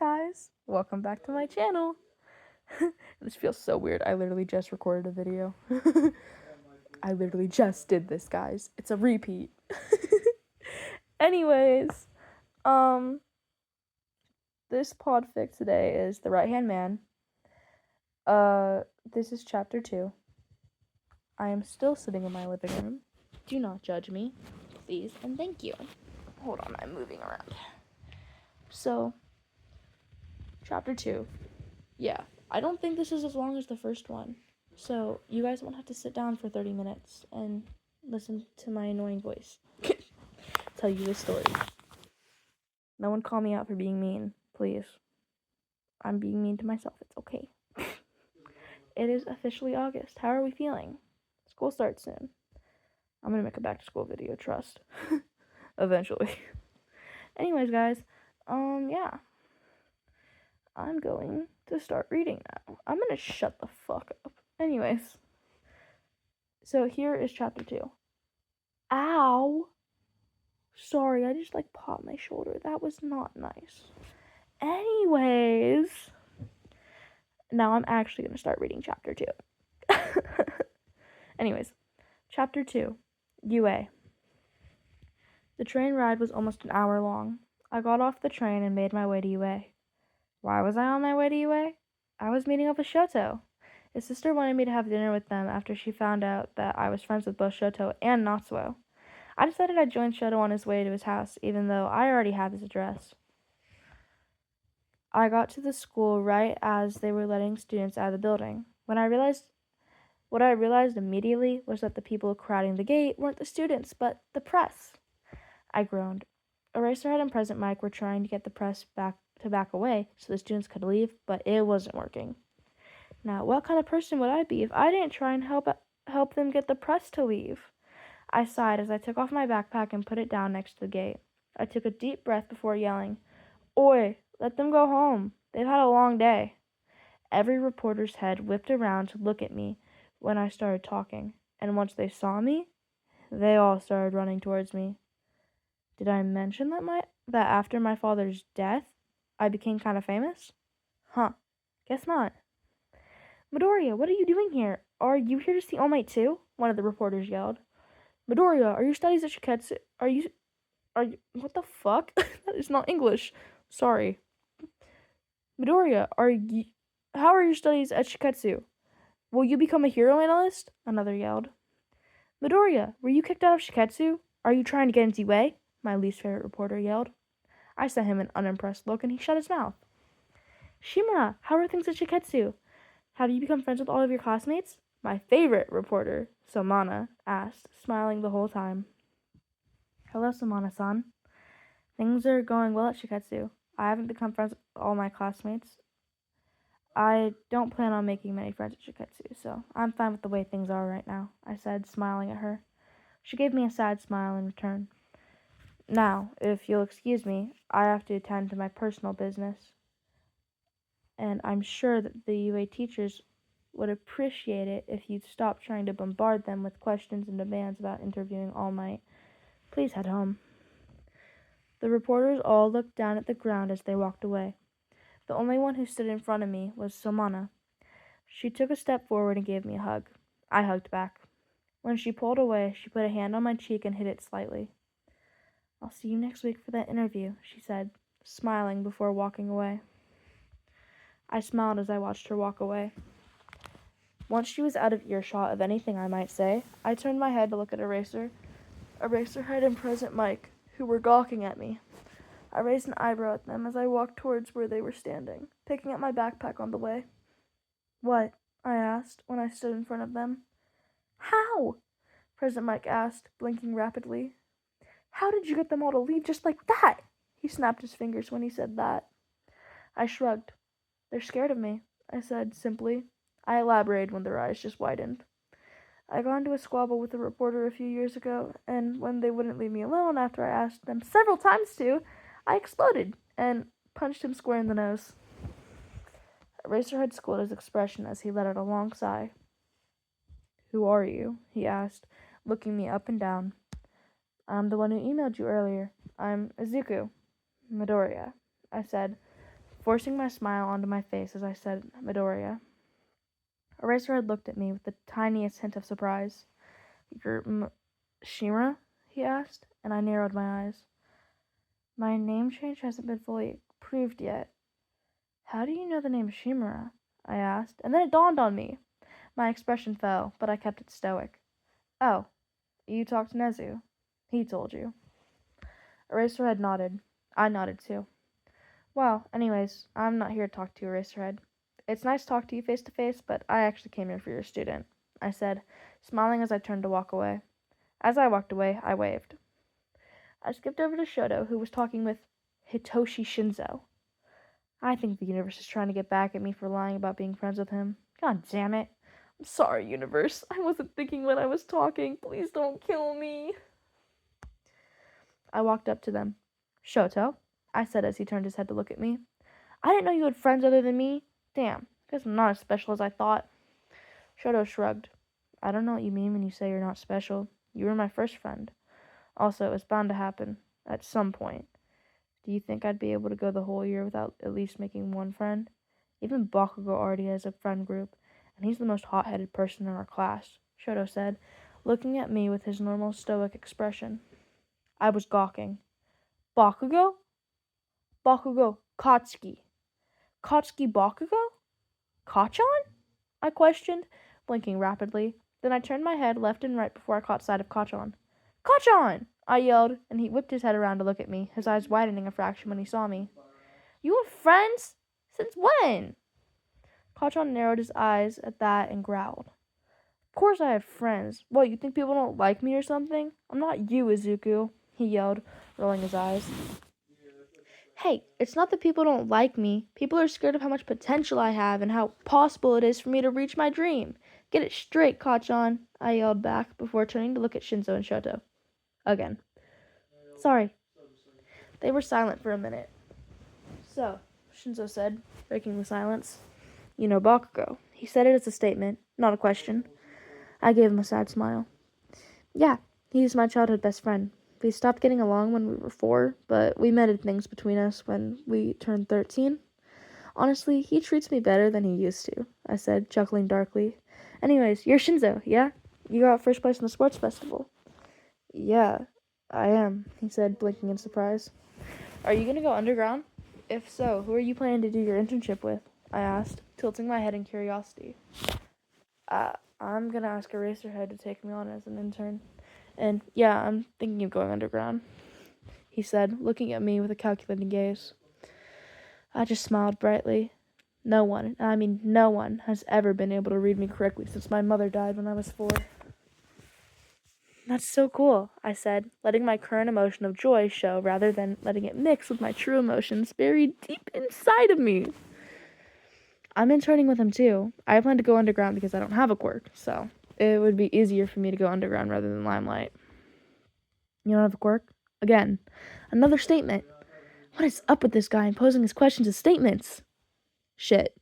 guys, welcome back to my channel. This feels so weird. I literally just recorded a video. I literally just did this, guys. It's a repeat. Anyways, this podfic today is The Right-Hand Man. This is chapter 2. I am still sitting in my living room. Do not judge me, please, and thank you. Hold on, I'm moving around. So, chapter 2. Yeah, I don't think this is as long as the first one. So, you guys won't have to sit down for 30 minutes and listen to my annoying voice tell you this story. No one call me out for being mean, please. I'm being mean to myself. It's okay. It is officially August. How are we feeling? School starts soon. I'm gonna make a back to school video, trust. Eventually. Anyways, guys, yeah. I'm going to start reading now. I'm gonna shut the fuck up. Anyways. So here is chapter 2. Ow! Sorry, I just popped my shoulder. That was not nice. Anyways. Now I'm actually gonna start reading chapter 2. Anyways. Chapter 2. UA. The train ride was almost an hour long. I got off the train and made my way to UA. Why was I on my way to UA? I was meeting up with Shoto. His sister wanted me to have dinner with them after she found out that I was friends with both Shoto and Natsuo. I decided I'd join Shoto on his way to his house, even though I already have his address. I got to the school right as they were letting students out of the building. What I realized immediately was that the people crowding the gate weren't the students, but the press. I groaned. Eraserhead and Present Mike were trying to get the press back away so the students could leave, but it wasn't working. Now, what kind of person would I be if I didn't try and help them get the press to leave? I sighed as I took off my backpack and put it down next to the gate. I took a deep breath before yelling, "Oi, let them go home. They've had a long day." Every reporter's head whipped around to look at me when I started talking, and once they saw me, they all started running towards me. Did I mention that after my father's death, I became kind of famous? Huh, guess not. "Midoriya, what are you doing here? Are you here to see All Might too?" one of the reporters yelled. "Midoriya, are your studies at Shiketsu? Are you, what the fuck? That is not English. Sorry. Midoriya, how are your studies at Shiketsu? Will you become a hero analyst?" another yelled. "Midoriya, were you kicked out of Shiketsu? Are you trying to get into UA?" my least favorite reporter yelled. I sent him an unimpressed look and he shut his mouth. "Shimura, how are things at Shiketsu? Have you become friends with all of your classmates?" my favorite reporter, Samana, asked, smiling the whole time. "Hello, Samana-san. Things are going well at Shiketsu. I haven't become friends with all my classmates. I don't plan on making many friends at Shiketsu, so I'm fine with the way things are right now," I said, smiling at her. She gave me a sad smile in return. "Now, if you'll excuse me, I have to attend to my personal business. And I'm sure that the UA teachers would appreciate it if you'd stop trying to bombard them with questions and demands about interviewing All Might. Please head home." The reporters all looked down at the ground as they walked away. The only one who stood in front of me was Samana. She took a step forward and gave me a hug. I hugged back. When she pulled away, she put a hand on my cheek and hit it slightly. "I'll see you next week for that interview," she said, smiling before walking away. I smiled as I watched her walk away. Once she was out of earshot of anything I might say, I turned my head to look at Eraserhead and Present Mike, who were gawking at me. I raised an eyebrow at them as I walked towards where they were standing, picking up my backpack on the way. "What?" I asked when I stood in front of them. "How?" Present Mike asked, blinking rapidly. "How did you get them all to leave just like that?" He snapped his fingers when he said that. I shrugged. "They're scared of me," I said simply. I elaborated when their eyes just widened. I got into a squabble with a reporter a few years ago, and when they wouldn't leave me alone after I asked them several times to, I exploded and punched him square in the nose. Eraserhead schooled his expression as he let out a long sigh. "Who are you?" he asked, looking me up and down. "I'm the one who emailed you earlier. I'm Izuku Midoriya," I said, forcing my smile onto my face as I said Midoriya. Eraserhead looked at me with the tiniest hint of surprise. "You're Shimura?" he asked, and I narrowed my eyes. "My name change hasn't been fully approved yet." "How do you know the name Shimura?" I asked, and then it dawned on me. My expression fell, but I kept it stoic. "Oh, you talked to Nezu. He told you." Eraserhead nodded. I nodded too. "Well, anyways, I'm not here to talk to you, Eraserhead. It's nice to talk to you face to face, but I actually came here for your student," I said, smiling as I turned to walk away. As I walked away, I waved. I skipped over to Shoto, who was talking with Hitoshi Shinzo. I think the universe is trying to get back at me for lying about being friends with him. God damn it. I'm sorry, universe. I wasn't thinking when I was talking. Please don't kill me. I walked up to them. "Shoto," I said as he turned his head to look at me. "I didn't know you had friends other than me. Damn, guess I'm not as special as I thought." Shoto shrugged. "I don't know what you mean when you say you're not special. You were my first friend. Also, it was bound to happen. At some point. Do you think I'd be able to go the whole year without at least making one friend? Even Bakugo already has a friend group, and he's the most hot-headed person in our class," Shoto said, looking at me with his normal stoic expression. I was gawking. "Bakugo? Bakugo Katsuki. Katsuki Bakugo? Kachan?" I questioned, blinking rapidly. Then I turned my head left and right before I caught sight of Kachan. "Kachan!" I yelled, and he whipped his head around to look at me, his eyes widening a fraction when he saw me. "You have friends? Since when?" Kachan narrowed his eyes at that and growled. "Of course I have friends. What, you think people don't like me or something? I'm not you, Izuku," he yelled, rolling his eyes. "Hey, it's not that people don't like me. People are scared of how much potential I have and how possible it is for me to reach my dream. Get it straight, Kachan," I yelled back before turning to look at Shinzo and Shoto. Again. "Sorry." They were silent for a minute. "So," Shinzo said, breaking the silence, "you know Bakugo." He said it as a statement, not a question. I gave him a sad smile. "Yeah, he's my childhood best friend. We stopped getting along when we were 4, but we mended things between us when we turned 13. Honestly, he treats me better than he used to," I said, chuckling darkly. "Anyways, you're Shinzo, yeah? You got first place in the sports festival." "Yeah, I am," he said, blinking in surprise. "Are you gonna go underground? If so, who are you planning to do your internship with?" I asked, tilting my head in curiosity. I'm gonna ask Eraserhead to take me on as an intern. And yeah, I'm thinking of going underground," he said, looking at me with a calculating gaze. I just smiled brightly. No one has ever been able to read me correctly since my mother died when I was 4. "That's so cool," I said, letting my current emotion of joy show rather than letting it mix with my true emotions buried deep inside of me. "I'm interning with him too. I plan to go underground because I don't have a quirk, so it would be easier for me to go underground rather than Limelight." "You don't have a quirk?" Again, another statement. What is up with this guy imposing his questions as statements? Shit.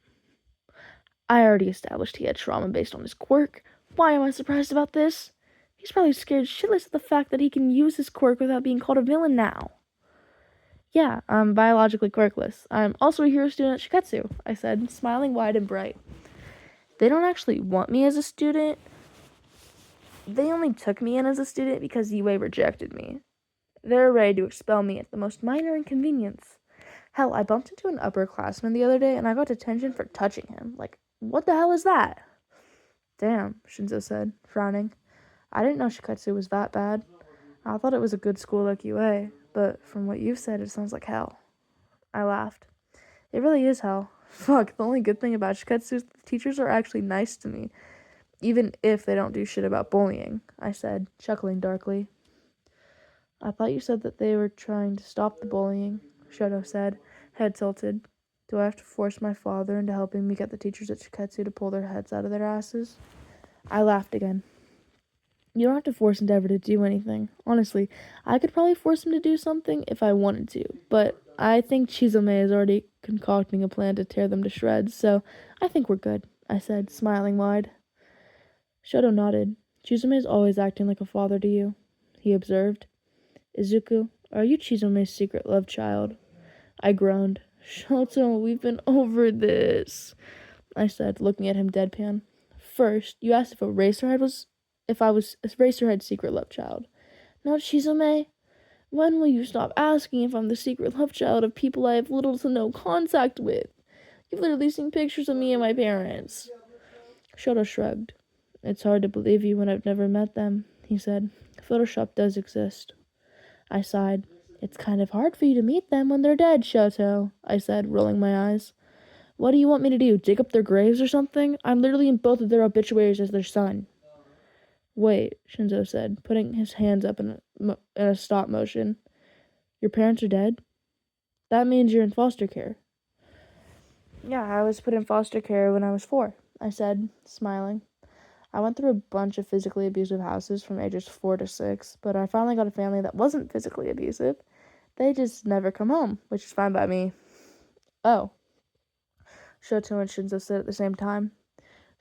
I already established he had trauma based on his quirk. Why am I surprised about this? He's probably scared shitless of the fact that he can use his quirk without being called a villain now. "Yeah, I'm biologically quirkless. I'm also a hero student at Shiketsu," I said, smiling wide and bright. "They don't actually want me as a student. They only took me in as a student because UA rejected me. They're ready to expel me at the most minor inconvenience. Hell, I bumped into an upperclassman the other day and I got detention for touching him. Like, what the hell is that?" "Damn," Shinzo said, frowning. "I didn't know Shiketsu was that bad. I thought it was a good school like UA, but from what you've said, it sounds like hell." I laughed. "It really is hell. Fuck, the only good thing about Shiketsu is the teachers are actually nice to me, even if they don't do shit about bullying," I said, chuckling darkly. "I thought you said that they were trying to stop the bullying," Shoto said, head tilted. "Do I have to force my father into helping me get the teachers at Shiketsu to pull their heads out of their asses?" I laughed again. "You don't have to force Endeavor to do anything. Honestly, I could probably force him to do something if I wanted to, but I think Chizome is already concocting a plan to tear them to shreds, so I think we're good," I said, smiling wide. Shoto nodded. "Chizome is always acting like a father to you," he observed. "Izuku, are you Chizome's secret love child?" I groaned. Shoto, we've been over this, I said, looking at him deadpan. First, you asked if I was a Eraserhead's secret love child. Not Shizume. When will you stop asking if I'm the secret love child of people I have little to no contact with? You've literally seen pictures of me and my parents. Shoto shrugged. It's hard to believe you when I've never met them, he said. Photoshop does exist. I sighed. It's kind of hard for you to meet them when they're dead, Shoto, I said, rolling my eyes. What do you want me to do, dig up their graves or something? I'm literally in both of their obituaries as their son. Wait, Shinzo said, putting his hands up in a stop motion. Your parents are dead? That means you're in foster care. Yeah, I was put in foster care when I was 4, I said, smiling. I went through a bunch of physically abusive houses from ages 4 to 6, but I finally got a family that wasn't physically abusive. They just never come home, which is fine by me. Oh. Shoto and Shinzo said at the same time.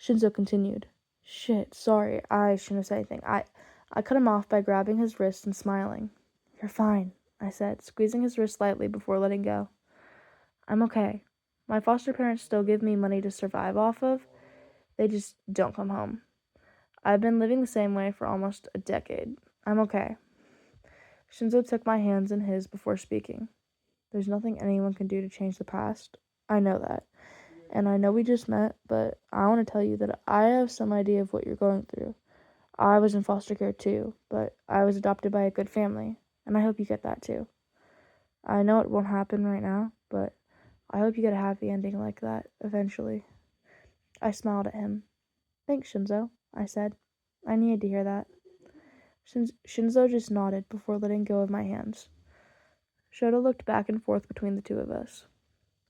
Shinzo continued. Shit, sorry, I shouldn't have said anything. I cut him off by grabbing his wrist and smiling. You're fine, I said, squeezing his wrist slightly before letting go. I'm okay. My foster parents still give me money to survive off of. They just don't come home. I've been living the same way for almost a decade. I'm okay. Shinzo took my hands in his before speaking. There's nothing anyone can do to change the past. I know that. And I know we just met, but I want to tell you that I have some idea of what you're going through. I was in foster care too, but I was adopted by a good family, and I hope you get that too. I know it won't happen right now, but I hope you get a happy ending like that eventually. I smiled at him. Thanks, Shinzo, I said. I needed to hear that. Shinzo just nodded before letting go of my hands. Shoto looked back and forth between the two of us.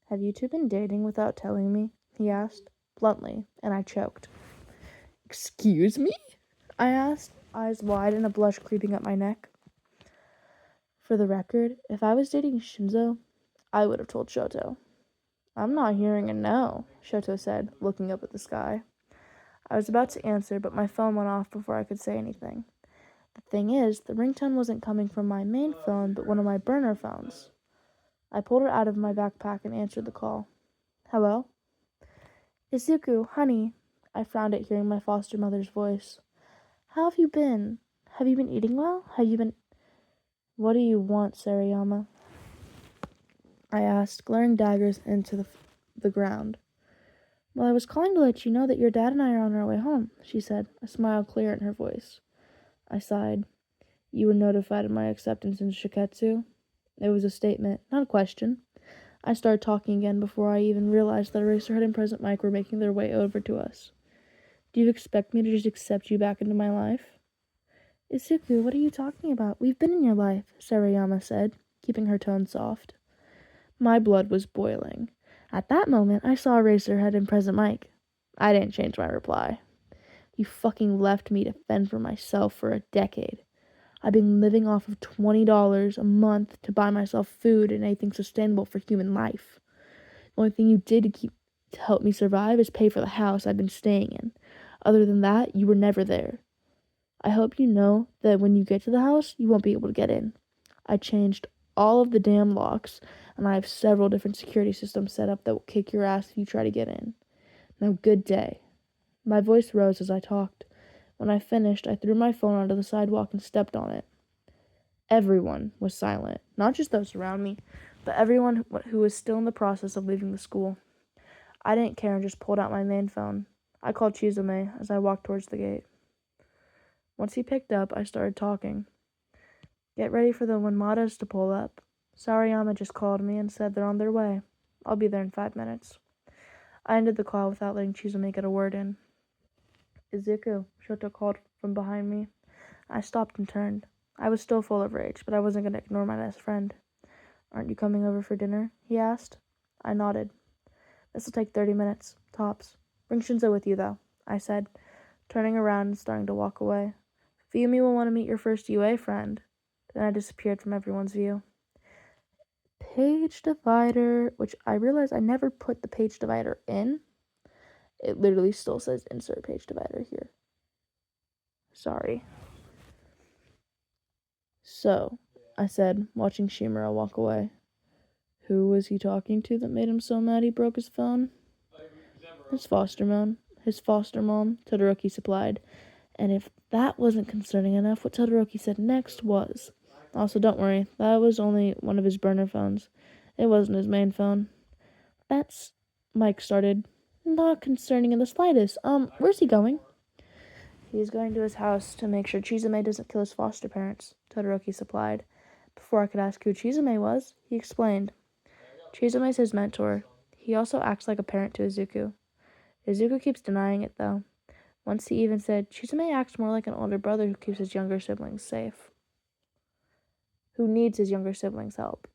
Have you two been dating without telling me? He asked, bluntly, and I choked. Excuse me? I asked, eyes wide and a blush creeping up my neck. For the record, if I was dating Shinzo, I would have told Shoto. I'm not hearing a no, Shoto said, looking up at the sky. I was about to answer, but my phone went off before I could say anything. The thing is, the ringtone wasn't coming from my main phone, but one of my burner phones. I pulled it out of my backpack and answered the call. Hello? Izuku, honey. I frowned at hearing my foster mother's voice. How have you been? Have you been eating well? What do you want, Sarayama? I asked, glaring daggers into the ground. Well, I was calling to let you know that your dad and I are on our way home, she said, a smile clear in her voice. I sighed. You were notified of my acceptance in Shiketsu? It was a statement, not a question. I started talking again before I even realized that Eraserhead and Present Mike were making their way over to us. Do you expect me to just accept you back into my life? Izuku, what are you talking about? We've been in your life, Sarayama said, keeping her tone soft. My blood was boiling. At that moment, I saw Eraserhead and Present Mike. I didn't change my reply. You fucking left me to fend for myself for a decade. I've been living off of $20 a month to buy myself food and anything sustainable for human life. The only thing you did to help me survive is pay for the house I've been staying in. Other than that, you were never there. I hope you know that when you get to the house, you won't be able to get in. I changed all of the damn locks, and I have several different security systems set up that will kick your ass if you try to get in. Now, good day. My voice rose as I talked. When I finished, I threw my phone onto the sidewalk and stepped on it. Everyone was silent, not just those around me, but everyone who was still in the process of leaving the school. I didn't care and just pulled out my main phone. I called Chizume as I walked towards the gate. Once he picked up, I started talking. Get ready for the Wanmadas to pull up. Sarayama just called me and said they're on their way. I'll be there in 5 minutes. I ended the call without letting Chizume get a word in. Izuku, Shoto called from behind me. I stopped and turned. I was still full of rage, but I wasn't going to ignore my best friend. Aren't you coming over for dinner? He asked. I nodded. This'll take 30 minutes, tops. Bring Shinzo with you, though, I said, turning around and starting to walk away. Fuyumi will want to meet your first UA friend. Then I disappeared from everyone's view. Page divider, which I realized I never put the page divider in. It literally still says insert page divider here. Sorry. So, I said, watching Shimura walk away. Who was he talking to that made him so mad he broke his phone? His foster mom, Todoroki supplied. And if that wasn't concerning enough, what Todoroki said next was. Also, don't worry, that was only one of his burner phones. It wasn't his main phone. That's... Mike started. Not concerning in the slightest. Where's he going? He's going to his house to make sure Chizame doesn't kill his foster parents, Todoroki supplied. Before I could ask who Chizame was, he explained. Chizume's his mentor. He also acts like a parent to Izuku. Izuku keeps denying it, though. Once he even said, Chizume acts more like an older brother who keeps his younger siblings safe. Who needs his younger siblings' help.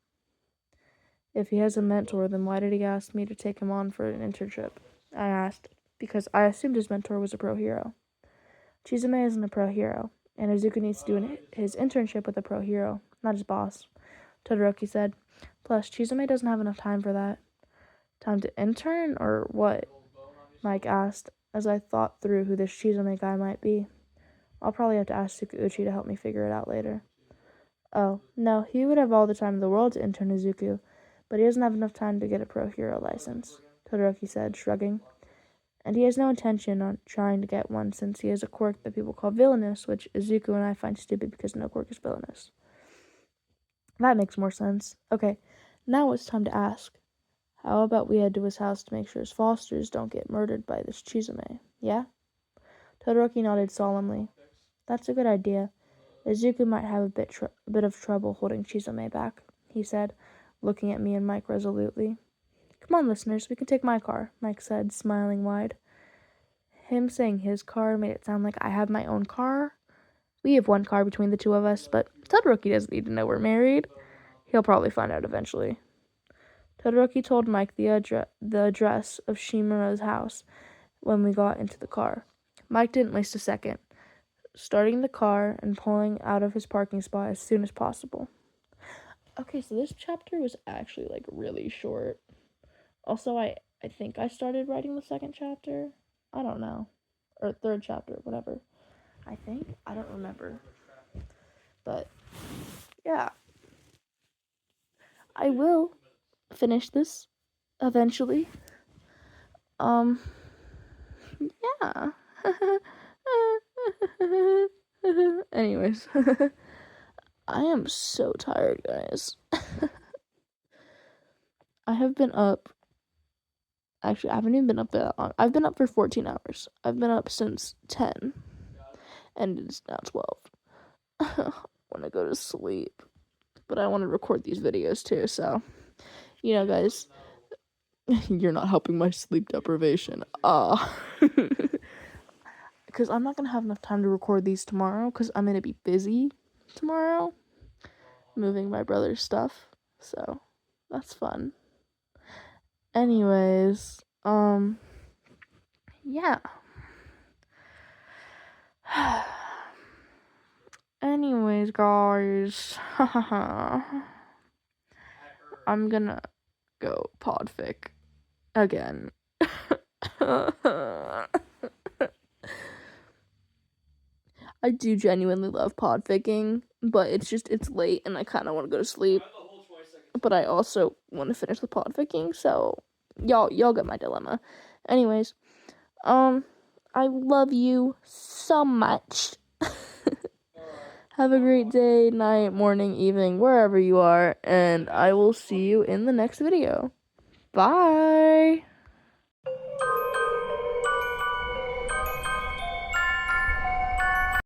If he has a mentor, then why did he ask me to take him on for an internship? I asked, because I assumed his mentor was a pro hero. Chizume isn't a pro hero, and Izuku needs to do his internship with a pro hero, not his boss, Todoroki said. Plus, Chizume doesn't have enough time for that. Time to intern, or what? Mike asked, as I thought through who this Chizume guy might be. I'll probably have to ask Tsukauchi to help me figure it out later. Oh, no, he would have all the time in the world to intern Izuku, but he doesn't have enough time to get a pro hero license, Todoroki said, shrugging. And he has no intention on trying to get one since he has a quirk that people call villainous, which Izuku and I find stupid because no quirk is villainous. That makes more sense. Okay, now it's time to ask. How about we head to his house to make sure his fosters don't get murdered by this Chizume, yeah? Todoroki nodded solemnly. That's a good idea. Izuku might have a bit of trouble holding Chizume back, he said, looking at me and Mike resolutely. Come on, listeners, we can take my car, Mike said, smiling wide. Him saying his car made it sound like I have my own car. We have one car between the two of us, but Todoroki doesn't need to know we're married. He'll probably find out eventually. Todoroki told Mike the address of Shimura's house when we got into the car. Mike didn't waste a second, starting the car and pulling out of his parking spot as soon as possible. Okay, so this chapter was actually, really short. Also, I think I started writing the second chapter. I don't know. Or third chapter, whatever. I think. I don't remember. But, yeah. I will finish this eventually. Yeah. Anyways. I am so tired, guys. I have been up. Actually, I haven't even been up that long. I've been up for 14 hours. I've been up since 10. And it's now 12. I want to go to sleep. But I want to record these videos too, so. Guys. You're not helping my sleep deprivation. Because I'm not going to have enough time to record these tomorrow. Because I'm going to be busy tomorrow. Moving my brother's stuff. So, that's fun. Anyways, yeah. Anyways, guys. I'm gonna go Podfic again. I do genuinely love podficking, but it's late and I kind of want to go to sleep. But I also want to finish the podficking, so y'all get my dilemma. Anyways, I love you so much. Have a great day, night, morning, evening, wherever you are, and I will see you in the next video. Bye!